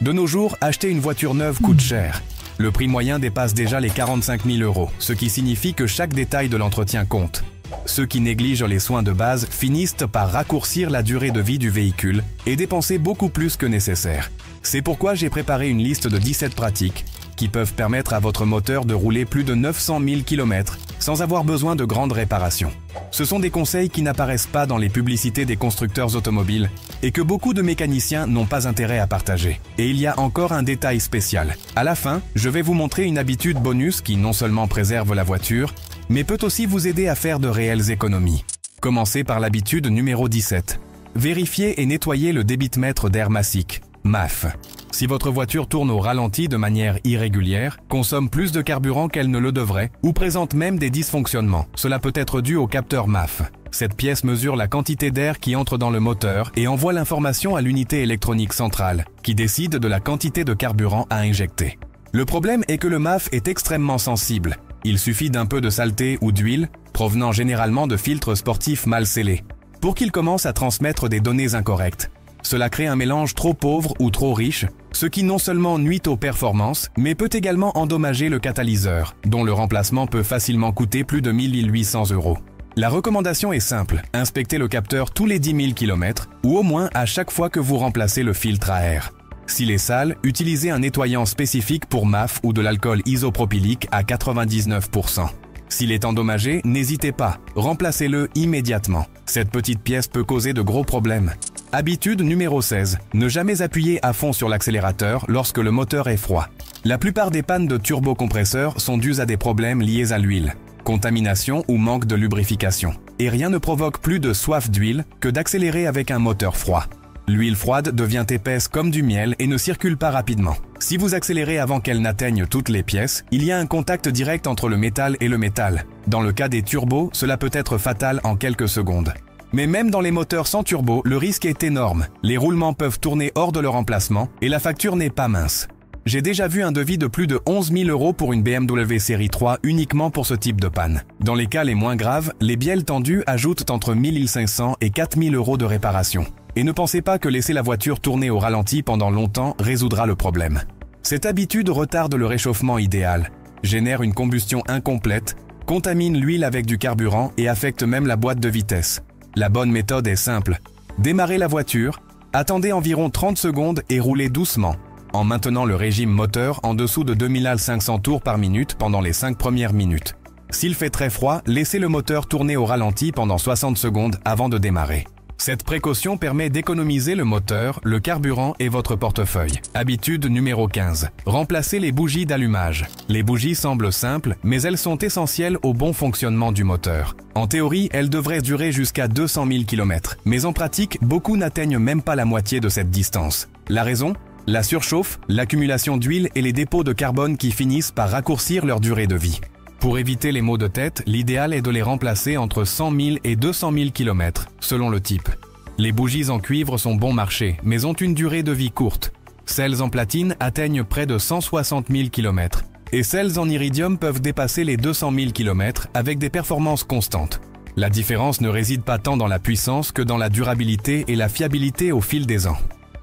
De nos jours, acheter une voiture neuve coûte cher. Le prix moyen dépasse déjà les 45 000 €, ce qui signifie que chaque détail de l'entretien compte. Ceux qui négligent les soins de base finissent par raccourcir la durée de vie du véhicule et dépenser beaucoup plus que nécessaire. C'est pourquoi j'ai préparé une liste de 17 pratiques qui peuvent permettre à votre moteur de rouler plus de 900 000 km sans avoir besoin de grandes réparations. Ce sont des conseils qui n'apparaissent pas dans les publicités des constructeurs automobiles et que beaucoup de mécaniciens n'ont pas intérêt à partager. Et il y a encore un détail spécial. À la fin, je vais vous montrer une habitude bonus qui non seulement préserve la voiture, mais peut aussi vous aider à faire de réelles économies. Commencez par l'habitude numéro 17. Vérifiez et nettoyez le débitmètre d'air massique, MAF. Si votre voiture tourne au ralenti de manière irrégulière, consomme plus de carburant qu'elle ne le devrait, ou présente même des dysfonctionnements, cela peut être dû au capteur MAF. Cette pièce mesure la quantité d'air qui entre dans le moteur et envoie l'information à l'unité électronique centrale, qui décide de la quantité de carburant à injecter. Le problème est que le MAF est extrêmement sensible. Il suffit d'un peu de saleté ou d'huile, provenant généralement de filtres sportifs mal scellés, pour qu'il commence à transmettre des données incorrectes. Cela crée un mélange trop pauvre ou trop riche, ce qui non seulement nuit aux performances, mais peut également endommager le catalyseur, dont le remplacement peut facilement coûter plus de 1 800 €. La recommandation est simple, inspectez le capteur tous les 10 000 km, ou au moins à chaque fois que vous remplacez le filtre à air. S'il est sale, utilisez un nettoyant spécifique pour MAF ou de l'alcool isopropylique à 99%. S'il est endommagé, n'hésitez pas, remplacez-le immédiatement. Cette petite pièce peut causer de gros problèmes. Habitude numéro 16. Ne jamais appuyer à fond sur l'accélérateur lorsque le moteur est froid. La plupart des pannes de turbocompresseur sont dues à des problèmes liés à l'huile, contamination ou manque de lubrification. Et rien ne provoque plus de soif d'huile que d'accélérer avec un moteur froid. L'huile froide devient épaisse comme du miel et ne circule pas rapidement. Si vous accélérez avant qu'elle n'atteigne toutes les pièces, il y a un contact direct entre le métal et le métal. Dans le cas des turbos, cela peut être fatal en quelques secondes. Mais même dans les moteurs sans turbo, le risque est énorme. Les roulements peuvent tourner hors de leur emplacement et la facture n'est pas mince. J'ai déjà vu un devis de plus de 11 000 € pour une BMW série 3 uniquement pour ce type de panne. Dans les cas les moins graves, les bielles tendues ajoutent entre 1 500 et 4 000 € de réparation. Et ne pensez pas que laisser la voiture tourner au ralenti pendant longtemps résoudra le problème. Cette habitude retarde le réchauffement idéal, génère une combustion incomplète, contamine l'huile avec du carburant et affecte même la boîte de vitesse. La bonne méthode est simple. Démarrez la voiture, attendez environ 30 secondes et roulez doucement, en maintenant le régime moteur en dessous de 2500 tours par minute pendant les 5 premières minutes. S'il fait très froid, laissez le moteur tourner au ralenti pendant 60 secondes avant de démarrer. Cette précaution permet d'économiser le moteur, le carburant et votre portefeuille. Habitude numéro 15. Remplacez les bougies d'allumage. Les bougies semblent simples, mais elles sont essentielles au bon fonctionnement du moteur. En théorie, elles devraient durer jusqu'à 200 000 km, mais en pratique, beaucoup n'atteignent même pas la moitié de cette distance. La raison ? La surchauffe, l'accumulation d'huile et les dépôts de carbone qui finissent par raccourcir leur durée de vie. Pour éviter les maux de tête, l'idéal est de les remplacer entre 100 000 et 200 000 km, selon le type. Les bougies en cuivre sont bon marché, mais ont une durée de vie courte. Celles en platine atteignent près de 160 000 km, et celles en iridium peuvent dépasser les 200 000 km avec des performances constantes. La différence ne réside pas tant dans la puissance que dans la durabilité et la fiabilité au fil des ans.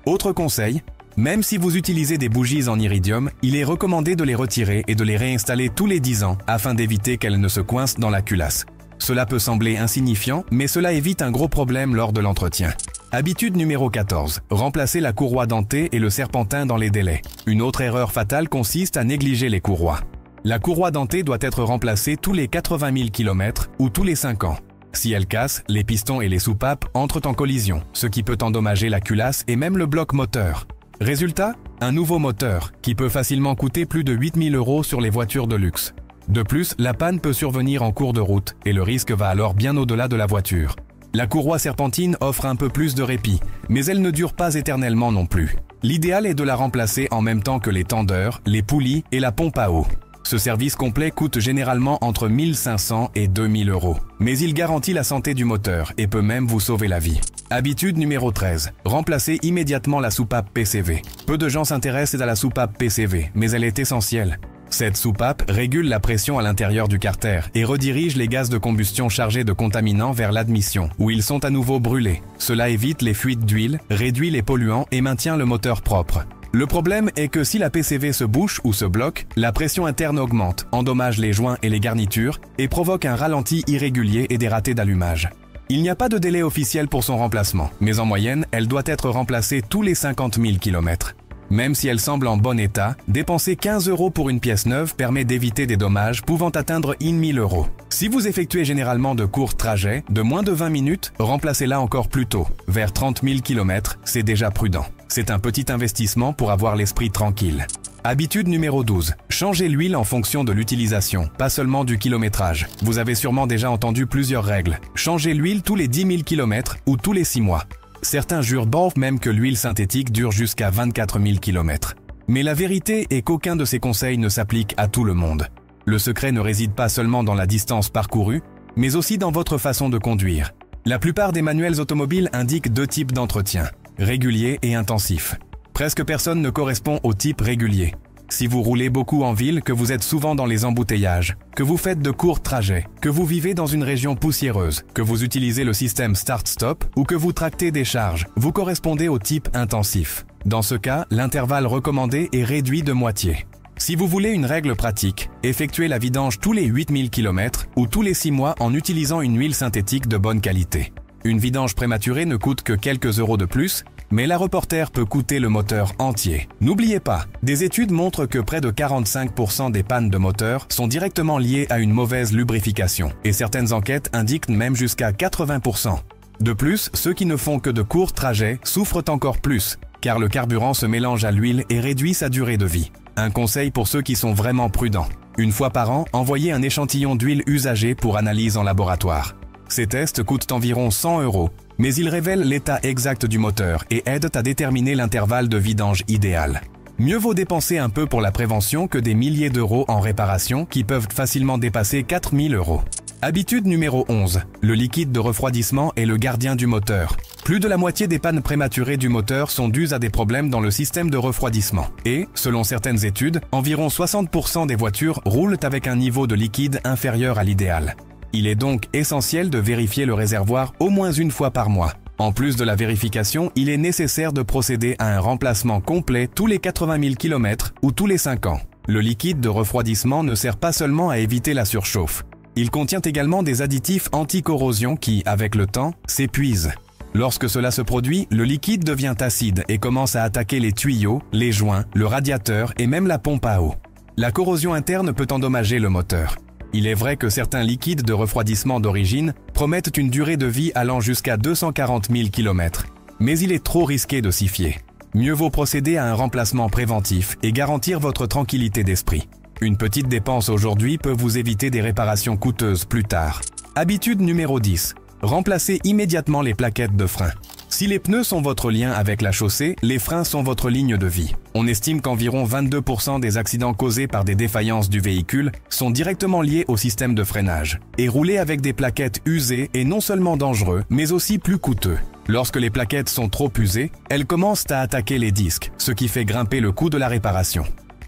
Autre conseil, même si vous utilisez des bougies en iridium, il est recommandé de les retirer et de les réinstaller tous les 10 ans afin d'éviter qu'elles ne se coincent dans la culasse. Cela peut sembler insignifiant, mais cela évite un gros problème lors de l'entretien. Habitude numéro 14. Remplacez la courroie dentée et le serpentin dans les délais. Une autre erreur fatale consiste à négliger les courroies. La courroie dentée doit être remplacée tous les 80 000 km ou tous les 5 ans. Si elle casse, les pistons et les soupapes entrent en collision, ce qui peut endommager la culasse et même le bloc moteur. Résultat, un nouveau moteur, qui peut facilement coûter plus de 8 000 € sur les voitures de luxe. De plus, la panne peut survenir en cours de route, et le risque va alors bien au-delà de la voiture. La courroie serpentine offre un peu plus de répit, mais elle ne dure pas éternellement non plus. L'idéal est de la remplacer en même temps que les tendeurs, les poulies et la pompe à eau. Ce service complet coûte généralement entre 1 500 et 2 000 €, mais il garantit la santé du moteur et peut même vous sauver la vie. Habitude numéro 13. Remplacez immédiatement la soupape PCV. Peu de gens s'intéressent à la soupape PCV, mais elle est essentielle. Cette soupape régule la pression à l'intérieur du carter et redirige les gaz de combustion chargés de contaminants vers l'admission, où ils sont à nouveau brûlés. Cela évite les fuites d'huile, réduit les polluants et maintient le moteur propre. Le problème est que si la PCV se bouche ou se bloque, la pression interne augmente, endommage les joints et les garnitures et provoque un ralenti irrégulier et des ratés d'allumage. Il n'y a pas de délai officiel pour son remplacement, mais en moyenne, elle doit être remplacée tous les 50 000 km. Même si elle semble en bon état, dépenser 15 € pour une pièce neuve permet d'éviter des dommages pouvant atteindre 1 000 €. Si vous effectuez généralement de courts trajets, de moins de 20 minutes, remplacez-la encore plus tôt. Vers 30 000 km, c'est déjà prudent. C'est un petit investissement pour avoir l'esprit tranquille. Habitude numéro 12. Changez l'huile en fonction de l'utilisation, pas seulement du kilométrage. Vous avez sûrement déjà entendu plusieurs règles. Changez l'huile tous les 10 000 km ou tous les 6 mois. Certains jurent même que l'huile synthétique dure jusqu'à 24 000 km. Mais la vérité est qu'aucun de ces conseils ne s'applique à tout le monde. Le secret ne réside pas seulement dans la distance parcourue, mais aussi dans votre façon de conduire. La plupart des manuels automobiles indiquent 2 types d'entretien, régulier et intensif. Presque personne ne correspond au type régulier. Si vous roulez beaucoup en ville, que vous êtes souvent dans les embouteillages, que vous faites de courts trajets, que vous vivez dans une région poussiéreuse, que vous utilisez le système Start-Stop ou que vous tractez des charges, vous correspondez au type intensif. Dans ce cas, l'intervalle recommandé est réduit de moitié. Si vous voulez une règle pratique, effectuez la vidange tous les 8000 km ou tous les 6 mois en utilisant une huile synthétique de bonne qualité. Une vidange prématurée ne coûte que quelques euros de plus, mais la reporter peut coûter le moteur entier. N'oubliez pas, des études montrent que près de 45% des pannes de moteur sont directement liées à une mauvaise lubrification, et certaines enquêtes indiquent même jusqu'à 80%. De plus, ceux qui ne font que de courts trajets souffrent encore plus, car le carburant se mélange à l'huile et réduit sa durée de vie. Un conseil pour ceux qui sont vraiment prudents. Une fois par an, envoyez un échantillon d'huile usagée pour analyse en laboratoire. Ces tests coûtent environ 100 €, mais ils révèlent l'état exact du moteur et aident à déterminer l'intervalle de vidange idéal. Mieux vaut dépenser un peu pour la prévention que des milliers d'euros en réparation qui peuvent facilement dépasser 4 000 €. Habitude numéro 11. Le liquide de refroidissement est le gardien du moteur. Plus de la moitié des pannes prématurées du moteur sont dues à des problèmes dans le système de refroidissement. Et, selon certaines études, environ 60% des voitures roulent avec un niveau de liquide inférieur à l'idéal. Il est donc essentiel de vérifier le réservoir au moins une fois par mois. En plus de la vérification, il est nécessaire de procéder à un remplacement complet tous les 80 000 km ou tous les 5 ans. Le liquide de refroidissement ne sert pas seulement à éviter la surchauffe. Il contient également des additifs anti-corrosion qui, avec le temps, s'épuisent. Lorsque cela se produit, le liquide devient acide et commence à attaquer les tuyaux, les joints, le radiateur et même la pompe à eau. La corrosion interne peut endommager le moteur. Il est vrai que certains liquides de refroidissement d'origine promettent une durée de vie allant jusqu'à 240 000 km, mais il est trop risqué de s'y fier. Mieux vaut procéder à un remplacement préventif et garantir votre tranquillité d'esprit. Une petite dépense aujourd'hui peut vous éviter des réparations coûteuses plus tard. Habitude numéro 10. Remplacez immédiatement les plaquettes de frein. Si les pneus sont votre lien avec la chaussée, les freins sont votre ligne de vie. On estime qu'environ 22% des accidents causés par des défaillances du véhicule sont directement liés au système de freinage. Et rouler avec des plaquettes usées est non seulement dangereux, mais aussi plus coûteux. Lorsque les plaquettes sont trop usées, elles commencent à attaquer les disques, ce qui fait grimper le coût de la réparation.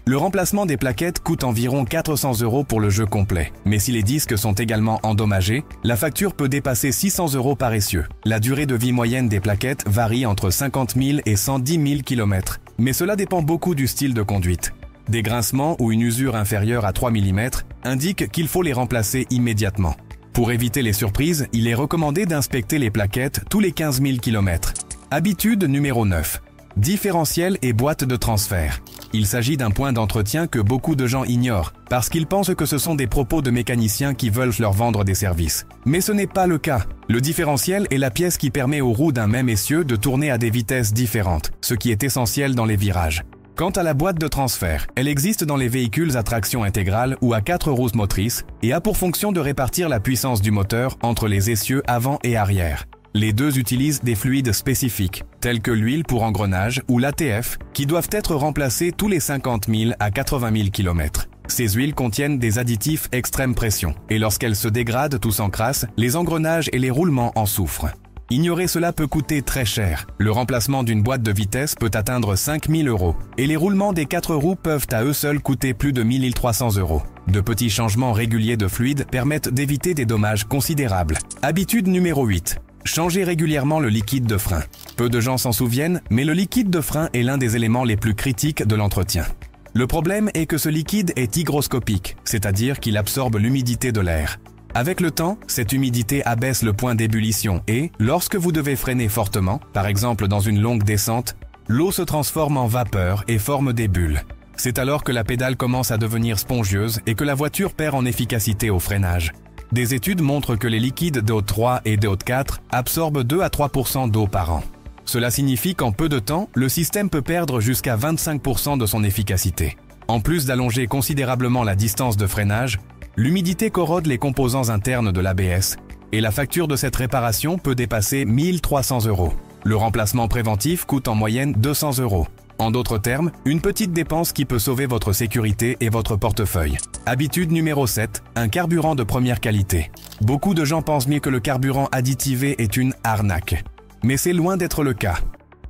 Le remplacement des plaquettes coûte environ 400 € pour le jeu complet. Mais si les disques sont également endommagés, la facture peut dépasser 600 € par essieu. La durée de vie moyenne des plaquettes varie entre 50 000 et 110 000 km. Mais cela dépend beaucoup du style de conduite. Des grincements ou une usure inférieure à 3 mm indiquent qu'il faut les remplacer immédiatement. Pour éviter les surprises, il est recommandé d'inspecter les plaquettes tous les 15 000 km. Habitude numéro 9. Différentiel et boîte de transfert. Il s'agit d'un point d'entretien que beaucoup de gens ignorent, parce qu'ils pensent que ce sont des propos de mécaniciens qui veulent leur vendre des services. Mais ce n'est pas le cas. Le différentiel est la pièce qui permet aux roues d'un même essieu de tourner à des vitesses différentes, ce qui est essentiel dans les virages. Quant à la boîte de transfert, elle existe dans les véhicules à traction intégrale ou à 4 roues motrices et a pour fonction de répartir la puissance du moteur entre les essieux avant et arrière. Les deux utilisent des fluides spécifiques, tels que l'huile pour engrenage ou l'ATF, qui doivent être remplacés tous les 50 000 à 80 000 km. Ces huiles contiennent des additifs extrême pression, et lorsqu'elles se dégradent ou s'encrassent, les engrenages et les roulements en souffrent. Ignorer cela peut coûter très cher. Le remplacement d'une boîte de vitesse peut atteindre 5 000 €, et les roulements des 4 roues peuvent à eux seuls coûter plus de 1 300 €. De petits changements réguliers de fluide permettent d'éviter des dommages considérables. Habitude numéro 8. Changez régulièrement le liquide de frein. Peu de gens s'en souviennent, mais le liquide de frein est l'un des éléments les plus critiques de l'entretien. Le problème est que ce liquide est hygroscopique, c'est-à-dire qu'il absorbe l'humidité de l'air. Avec le temps, cette humidité abaisse le point d'ébullition et, lorsque vous devez freiner fortement, par exemple dans une longue descente, l'eau se transforme en vapeur et forme des bulles. C'est alors que la pédale commence à devenir spongieuse et que la voiture perd en efficacité au freinage. Des études montrent que les liquides de haute 3 et de haute 4 absorbent 2 à 3% d'eau par an. Cela signifie qu'en peu de temps, le système peut perdre jusqu'à 25% de son efficacité. En plus d'allonger considérablement la distance de freinage, l'humidité corrode les composants internes de l'ABS et la facture de cette réparation peut dépasser 1 300 €. Le remplacement préventif coûte en moyenne 200 €. En d'autres termes, une petite dépense qui peut sauver votre sécurité et votre portefeuille. Habitude numéro 7, un carburant de première qualité. Beaucoup de gens pensent bien que le carburant additivé est une arnaque. Mais c'est loin d'être le cas.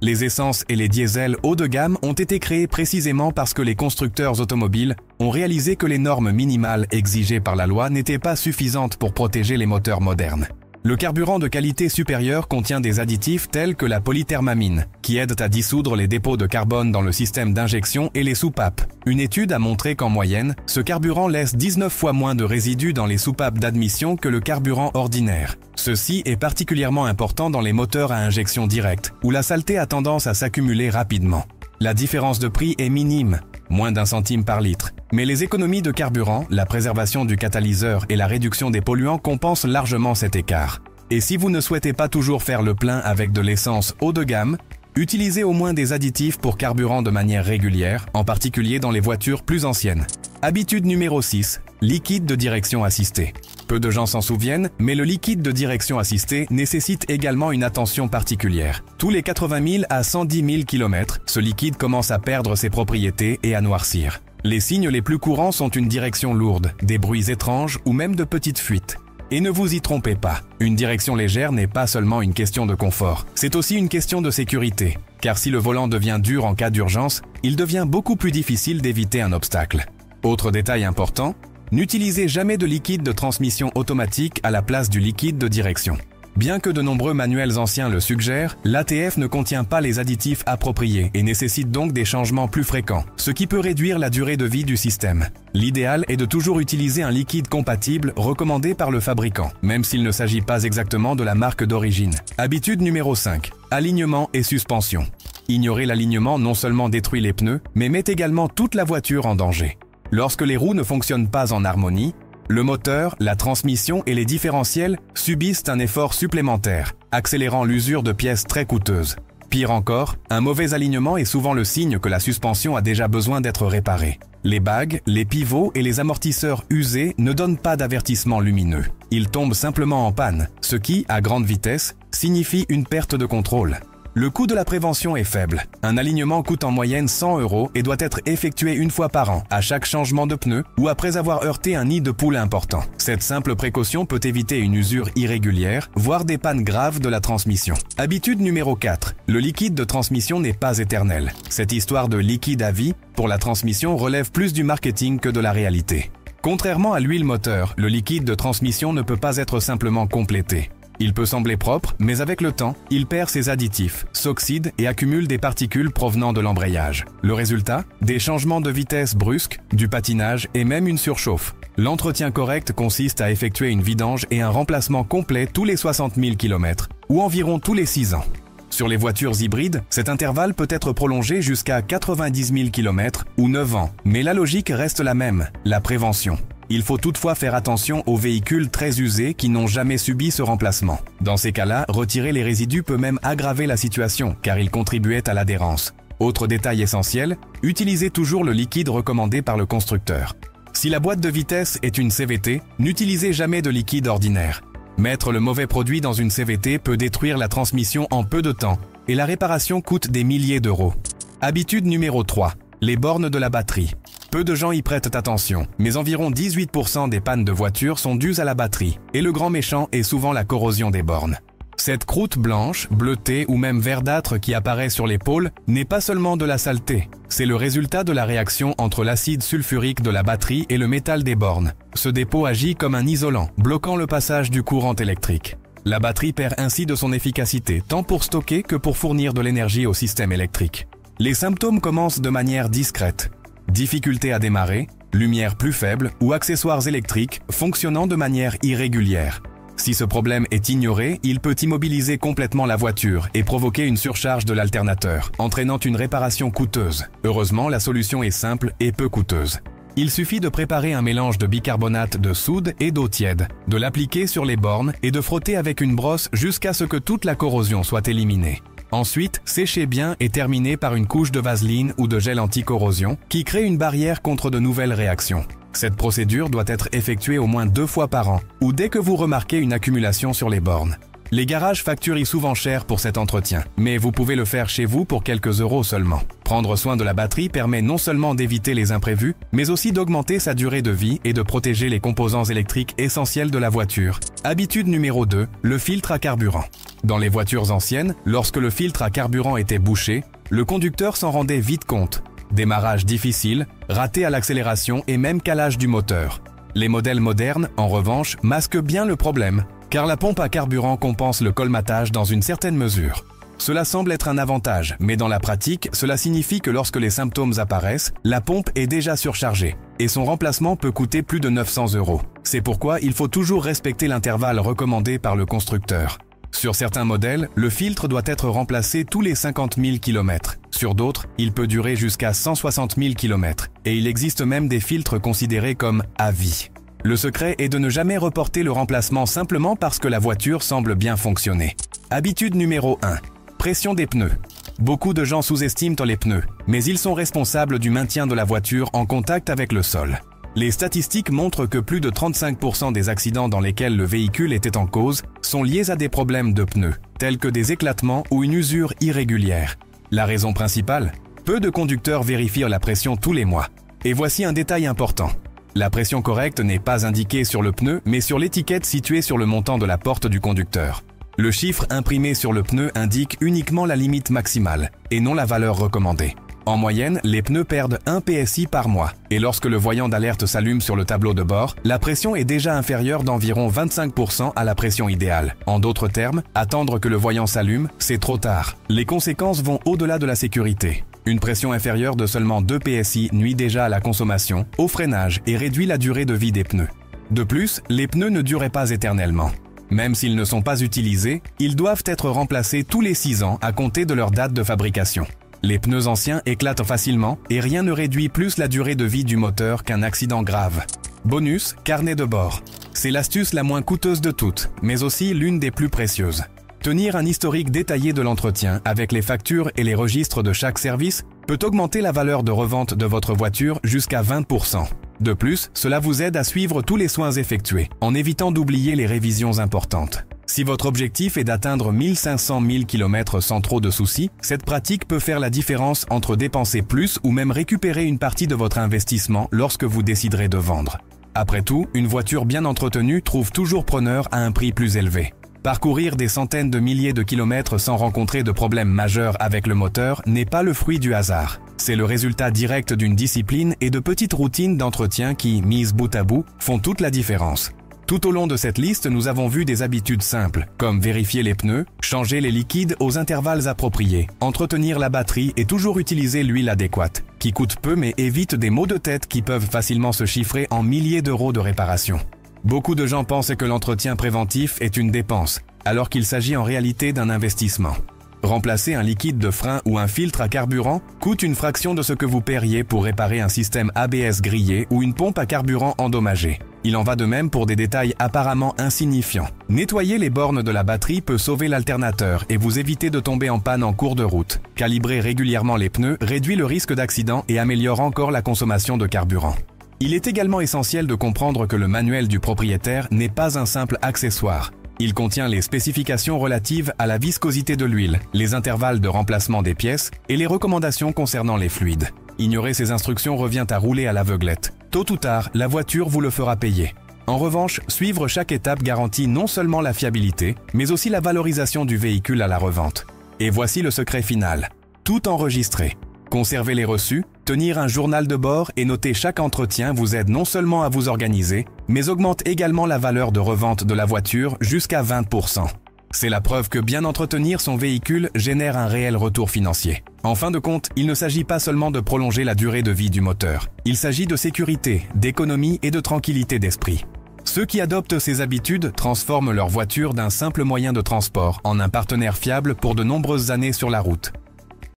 Les essences et les diesels haut de gamme ont été créés précisément parce que les constructeurs automobiles ont réalisé que les normes minimales exigées par la loi n'étaient pas suffisantes pour protéger les moteurs modernes. Le carburant de qualité supérieure contient des additifs tels que la polythermamine, qui aident à dissoudre les dépôts de carbone dans le système d'injection et les soupapes. Une étude a montré qu'en moyenne, ce carburant laisse 19 fois moins de résidus dans les soupapes d'admission que le carburant ordinaire. Ceci est particulièrement important dans les moteurs à injection directe, où la saleté a tendance à s'accumuler rapidement. La différence de prix est minime, moins d'1 centime par litre. Mais les économies de carburant, la préservation du catalyseur et la réduction des polluants compensent largement cet écart. Et si vous ne souhaitez pas toujours faire le plein avec de l'essence haut de gamme, utilisez au moins des additifs pour carburant de manière régulière, en particulier dans les voitures plus anciennes. Habitude numéro 6, liquide de direction assistée. Peu de gens s'en souviennent, mais le liquide de direction assistée nécessite également une attention particulière. Tous les 80 000 à 110 000 km, ce liquide commence à perdre ses propriétés et à noircir. Les signes les plus courants sont une direction lourde, des bruits étranges ou même de petites fuites. Et ne vous y trompez pas, une direction légère n'est pas seulement une question de confort, c'est aussi une question de sécurité. Car si le volant devient dur en cas d'urgence, il devient beaucoup plus difficile d'éviter un obstacle. Autre détail important, n'utilisez jamais de liquide de transmission automatique à la place du liquide de direction. Bien que de nombreux manuels anciens le suggèrent, l'ATF ne contient pas les additifs appropriés et nécessite donc des changements plus fréquents, ce qui peut réduire la durée de vie du système. L'idéal est de toujours utiliser un liquide compatible recommandé par le fabricant, même s'il ne s'agit pas exactement de la marque d'origine. Habitude numéro 5. Alignement et suspension. Ignorer l'alignement non seulement détruit les pneus, mais met également toute la voiture en danger. Lorsque les roues ne fonctionnent pas en harmonie, le moteur, la transmission et les différentiels subissent un effort supplémentaire, accélérant l'usure de pièces très coûteuses. Pire encore, un mauvais alignement est souvent le signe que la suspension a déjà besoin d'être réparée. Les bagues, les pivots et les amortisseurs usés ne donnent pas d'avertissement lumineux. Ils tombent simplement en panne, ce qui, à grande vitesse, signifie une perte de contrôle. Le coût de la prévention est faible. Un alignement coûte en moyenne 100 € et doit être effectué une fois par an, à chaque changement de pneu ou après avoir heurté un nid de poule important. Cette simple précaution peut éviter une usure irrégulière, voire des pannes graves de la transmission. Habitude numéro 4. Le liquide de transmission n'est pas éternel. Cette histoire de liquide à vie pour la transmission relève plus du marketing que de la réalité. Contrairement à l'huile moteur, le liquide de transmission ne peut pas être simplement complété. Il peut sembler propre, mais avec le temps, il perd ses additifs, s'oxyde et accumule des particules provenant de l'embrayage. Le résultat? Des changements de vitesse brusques, du patinage et même une surchauffe. L'entretien correct consiste à effectuer une vidange et un remplacement complet tous les 60 000 km, ou environ tous les 6 ans. Sur les voitures hybrides, cet intervalle peut être prolongé jusqu'à 90 000 km ou 9 ans, mais la logique reste la même, la prévention. Il faut toutefois faire attention aux véhicules très usés qui n'ont jamais subi ce remplacement. Dans ces cas-là, retirer les résidus peut même aggraver la situation, car ils contribuaient à l'adhérence. Autre détail essentiel, utilisez toujours le liquide recommandé par le constructeur. Si la boîte de vitesse est une CVT, n'utilisez jamais de liquide ordinaire. Mettre le mauvais produit dans une CVT peut détruire la transmission en peu de temps, et la réparation coûte des milliers d'euros. Habitude numéro 3. Les bornes de la batterie. Peu de gens y prêtent attention, mais environ 18% des pannes de voitures sont dues à la batterie, et le grand méchant est souvent la corrosion des bornes. Cette croûte blanche, bleutée ou même verdâtre qui apparaît sur l'épaule n'est pas seulement de la saleté, c'est le résultat de la réaction entre l'acide sulfurique de la batterie et le métal des bornes. Ce dépôt agit comme un isolant, bloquant le passage du courant électrique. La batterie perd ainsi de son efficacité, tant pour stocker que pour fournir de l'énergie au système électrique. Les symptômes commencent de manière discrète. Difficulté à démarrer, lumière plus faible ou accessoires électriques fonctionnant de manière irrégulière. Si ce problème est ignoré, il peut immobiliser complètement la voiture et provoquer une surcharge de l'alternateur, entraînant une réparation coûteuse. Heureusement, la solution est simple et peu coûteuse. Il suffit de préparer un mélange de bicarbonate de soude et d'eau tiède, de l'appliquer sur les bornes et de frotter avec une brosse jusqu'à ce que toute la corrosion soit éliminée. Ensuite, séchez bien et terminez par une couche de vaseline ou de gel anti-corrosion qui crée une barrière contre de nouvelles réactions. Cette procédure doit être effectuée au moins 2 fois par an ou dès que vous remarquez une accumulation sur les bornes. Les garages facturent souvent cher pour cet entretien, mais vous pouvez le faire chez vous pour quelques euros seulement. Prendre soin de la batterie permet non seulement d'éviter les imprévus, mais aussi d'augmenter sa durée de vie et de protéger les composants électriques essentiels de la voiture. Habitude numéro 2, le filtre à carburant. Dans les voitures anciennes, lorsque le filtre à carburant était bouché, le conducteur s'en rendait vite compte. Démarrage difficile, raté à l'accélération et même calage du moteur. Les modèles modernes, en revanche, masquent bien le problème, car la pompe à carburant compense le colmatage dans une certaine mesure. Cela semble être un avantage, mais dans la pratique, cela signifie que lorsque les symptômes apparaissent, la pompe est déjà surchargée, et son remplacement peut coûter plus de 900 €. C'est pourquoi il faut toujours respecter l'intervalle recommandé par le constructeur. Sur certains modèles, le filtre doit être remplacé tous les 50 000 km. Sur d'autres, il peut durer jusqu'à 160 000 km, et il existe même des filtres considérés comme à vie. Le secret est de ne jamais reporter le remplacement simplement parce que la voiture semble bien fonctionner. Habitude numéro 1. Pression des pneus. Beaucoup de gens sous-estiment les pneus, mais ils sont responsables du maintien de la voiture en contact avec le sol. Les statistiques montrent que plus de 35% des accidents dans lesquels le véhicule était en cause sont liés à des problèmes de pneus, tels que des éclatements ou une usure irrégulière. La raison principale ? Peu de conducteurs vérifient la pression tous les mois. Et voici un détail important. La pression correcte n'est pas indiquée sur le pneu, mais sur l'étiquette située sur le montant de la porte du conducteur. Le chiffre imprimé sur le pneu indique uniquement la limite maximale, et non la valeur recommandée. En moyenne, les pneus perdent 1 PSI par mois, et lorsque le voyant d'alerte s'allume sur le tableau de bord, la pression est déjà inférieure d'environ 25% à la pression idéale. En d'autres termes, attendre que le voyant s'allume, c'est trop tard. Les conséquences vont au-delà de la sécurité. Une pression inférieure de seulement 2 PSI nuit déjà à la consommation, au freinage et réduit la durée de vie des pneus. De plus, les pneus ne durent pas éternellement. Même s'ils ne sont pas utilisés, ils doivent être remplacés tous les 6 ans à compter de leur date de fabrication. Les pneus anciens éclatent facilement et rien ne réduit plus la durée de vie du moteur qu'un accident grave. Bonus, carnet de bord. C'est l'astuce la moins coûteuse de toutes, mais aussi l'une des plus précieuses. Tenir un historique détaillé de l'entretien avec les factures et les registres de chaque service peut augmenter la valeur de revente de votre voiture jusqu'à 20%. De plus, cela vous aide à suivre tous les soins effectués, en évitant d'oublier les révisions importantes. Si votre objectif est d'atteindre 1500 000 km sans trop de soucis, cette pratique peut faire la différence entre dépenser plus ou même récupérer une partie de votre investissement lorsque vous déciderez de vendre. Après tout, une voiture bien entretenue trouve toujours preneur à un prix plus élevé. Parcourir des centaines de milliers de kilomètres sans rencontrer de problème majeur avec le moteur n'est pas le fruit du hasard. C'est le résultat direct d'une discipline et de petites routines d'entretien qui, mises bout à bout, font toute la différence. Tout au long de cette liste, nous avons vu des habitudes simples, comme vérifier les pneus, changer les liquides aux intervalles appropriés, entretenir la batterie et toujours utiliser l'huile adéquate, qui coûte peu mais évite des maux de tête qui peuvent facilement se chiffrer en milliers d'euros de réparation. Beaucoup de gens pensent que l'entretien préventif est une dépense, alors qu'il s'agit en réalité d'un investissement. Remplacer un liquide de frein ou un filtre à carburant coûte une fraction de ce que vous paieriez pour réparer un système ABS grillé ou une pompe à carburant endommagée. Il en va de même pour des détails apparemment insignifiants. Nettoyer les bornes de la batterie peut sauver l'alternateur et vous éviter de tomber en panne en cours de route. Calibrer régulièrement les pneus réduit le risque d'accident et améliore encore la consommation de carburant. Il est également essentiel de comprendre que le manuel du propriétaire n'est pas un simple accessoire. Il contient les spécifications relatives à la viscosité de l'huile, les intervalles de remplacement des pièces et les recommandations concernant les fluides. Ignorer ces instructions revient à rouler à l'aveuglette. Tôt ou tard, la voiture vous le fera payer. En revanche, suivre chaque étape garantit non seulement la fiabilité, mais aussi la valorisation du véhicule à la revente. Et voici le secret final. Tout enregistrer. Conservez les reçus, Tenir un journal de bord et noter chaque entretien vous aide non seulement à vous organiser, mais augmente également la valeur de revente de la voiture jusqu'à 20%. C'est la preuve que bien entretenir son véhicule génère un réel retour financier. En fin de compte, il ne s'agit pas seulement de prolonger la durée de vie du moteur. Il s'agit de sécurité, d'économie et de tranquillité d'esprit. Ceux qui adoptent ces habitudes transforment leur voiture d'un simple moyen de transport en un partenaire fiable pour de nombreuses années sur la route.